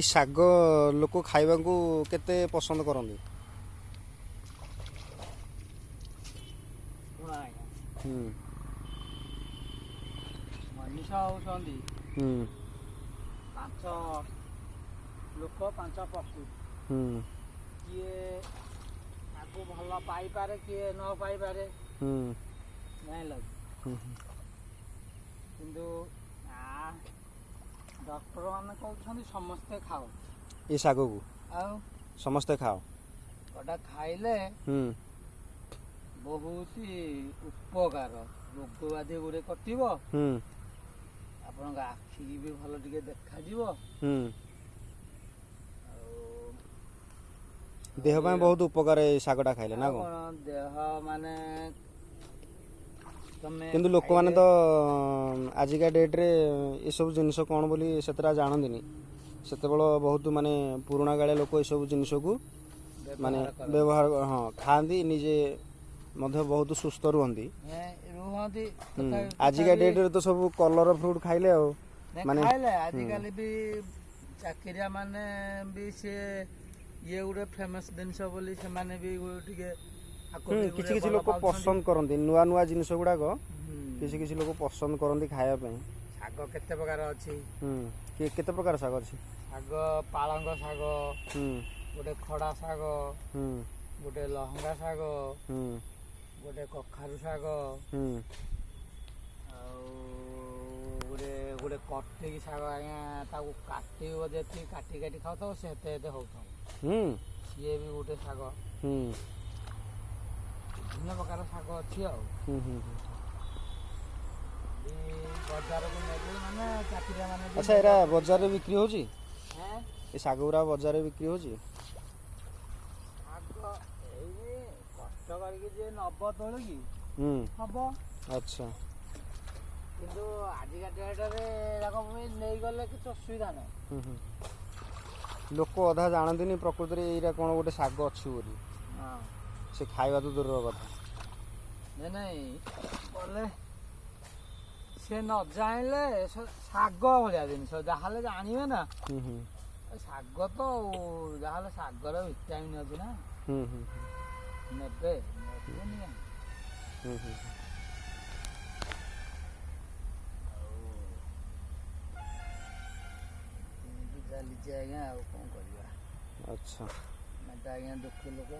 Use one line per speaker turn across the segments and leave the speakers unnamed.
ଏ ଶାଗ ଲୋକ ଖାଇବାକୁ କେତେ ପସନ୍ଦ କରନ୍ତି?
ମଣିଷ ହେଉଛନ୍ତି ପାଞ୍ଚ ଲୋକ ପାଞ୍ଚ ପଶୁ। କିଏ ତାକୁ ଭଲ ପାଇପାରେ କିଏ ନ ପାଇପାରେ, ଜାଣିଲ। କିନ୍ତୁ ଡକ୍ଟର ମାନେ କହୁଛନ୍ତି ସମସ୍ତେ ଖାଅ
ଏ ଶାଗକୁ,
ଆଉ
ସମସ୍ତେ ଖାଅ।
ଏଟା ଖାଇଲେ ବହୁତ ଉପକାର, ରୋଗ ବ୍ୟାଧି ଗୁଡେ କଟିବ, ଆପଣଙ୍କ ଆଖିକି ବି ଭଲ ଟିକେ ଦେଖାଯିବ,
ଦେହ ପାଇଁ ବହୁତ ଉପକାର ଏ ଶାଗଟା ଖାଇଲେ ନା କଣ?
ଦେହ ମାନେ
କିନ୍ତୁ ଲୋକମାନେ ତ ଆଜିକା ଡେଟ୍ରେ ଏସବୁ ଜିନିଷ କ'ଣ ବୋଲି ସେତେଟା ଜାଣନ୍ତିନି। ସେତେବେଳେ ବହୁତ ମାନେ ପୁରୁଣା କାଳିଆ ଲୋକ ଏସବୁ ଜିନିଷକୁ ମାନେ ବ୍ୟବହାର ଖାଆନ୍ତି, ନିଜେ ମଧ୍ୟ ବହୁତ ସୁସ୍ଥ ରୁହନ୍ତି। ଆଜିକା ଡେଟ୍ରେ ତ ସବୁ କଲର ଫ୍ରୁଟ୍ ଖାଇଲେ ଆଉ
ମାନେ ଆଜିକାଲି ବି ଚାକିରିଆ ମାନେ ବି ସେ ଇଏ ଗୋଟେ ଫେମସ୍ ଜିନିଷ ବୋଲି ସେମାନେ ବି ଟିକେ
କିଛି କିଛି ଲୋକ ପସନ୍ଦ କରନ୍ତି ନୂଆ ନୂଆ ଜିନିଷ ଗୁଡାକ। କିଛି କିଛି ଲୋକ ପସନ୍ଦ କରନ୍ତି ଖାଇବା ପାଇଁ।
ଶାଗ କେତେ ପ୍ରକାର ଅଛି?
କେତେ ପ୍ରକାର ଶାଗ ଅଛି?
ଶାଗ ପାଳଙ୍ଗ ଶାଗ, ଗୋଟେ ଖଡା ଶାଗ, ଗୋଟେ ଲହଙ୍ଗା ଶାଗ, ଗୋଟେ କଖାରୁ ଶାଗ, ଆଉ ଗୋଟେ ଗୋଟେ କଟିକି ଶାଗ। ଆଜ୍ଞା ତାକୁ କାଟିବ, ଯେତିକି କାଟି କାଟି ଖାଉଥାଉ ସେତେ ଏତେ ହଉଥାଉ। ସିଏ ବି ଗୋଟେ ଶାଗ। ବିଭିନ୍ନ ପ୍ରକାର ଶାଗ ଅଛି ଆଉ। ବଜାରକୁ ନେଲେ ମାନେ ଚାକିରିଆ ମାନେ।
ଆଚ୍ଛା, ଏରା ବଜାରରେ ବିକ୍ରି ହଉଛି? ଏ ଶାଗ ଗୁରା ବଜାରରେ ବିକ୍ରି ହଉଛି?
ଶାଗ ଏଇ କଷ୍ଟ କରିକି ଯିଏ ନବ ତୋଳିକି ହବ।
ଆଚ୍ଛା।
କିନ୍ତୁ ଆଜିକା ଡେଟରେ ନେଇଗଲେ କିଛି ଅସୁବିଧା ନାହିଁ।
ଲୋକ ଅଧା ଜାଣନ୍ତିନି ପ୍ରକୃତିରେ ଏଇଟା କ'ଣ ଗୋଟେ ଶାଗ ଅଛି ବୋଲି। ସେ ଖାଇବା ତ ଦୂରର କଥା।
ନାଇଁ ବୋଲେ ସେ ନ ଜାଣିଲେ ଶାଗ ଭଳିଆ ଜିନିଷ ଯାହାହେଲେ ଜାଣିବେ ନା। ଶାଗ ତ ଯାହାହେଲେ ଶାଗର ଭିଟାମିନ୍ ଅଛି ନା। ନେବେ ଚାଲିଛି ଆଜ୍ଞା, ଆଉ କ'ଣ କରିବା।
ଆଚ୍ଛା,
ଆଜ୍ଞା ଦୁଃଖ ଲୋକ,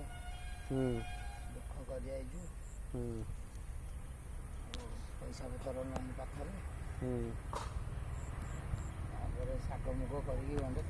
ଦୁଃଖ କରି ଯାଇଛୁ। ପଇସା ପତ୍ର ନାହିଁ ପାଖରେ, ତାପରେ ଶାଗ ମୁଗ କରିକି ଗଣ୍ଡେ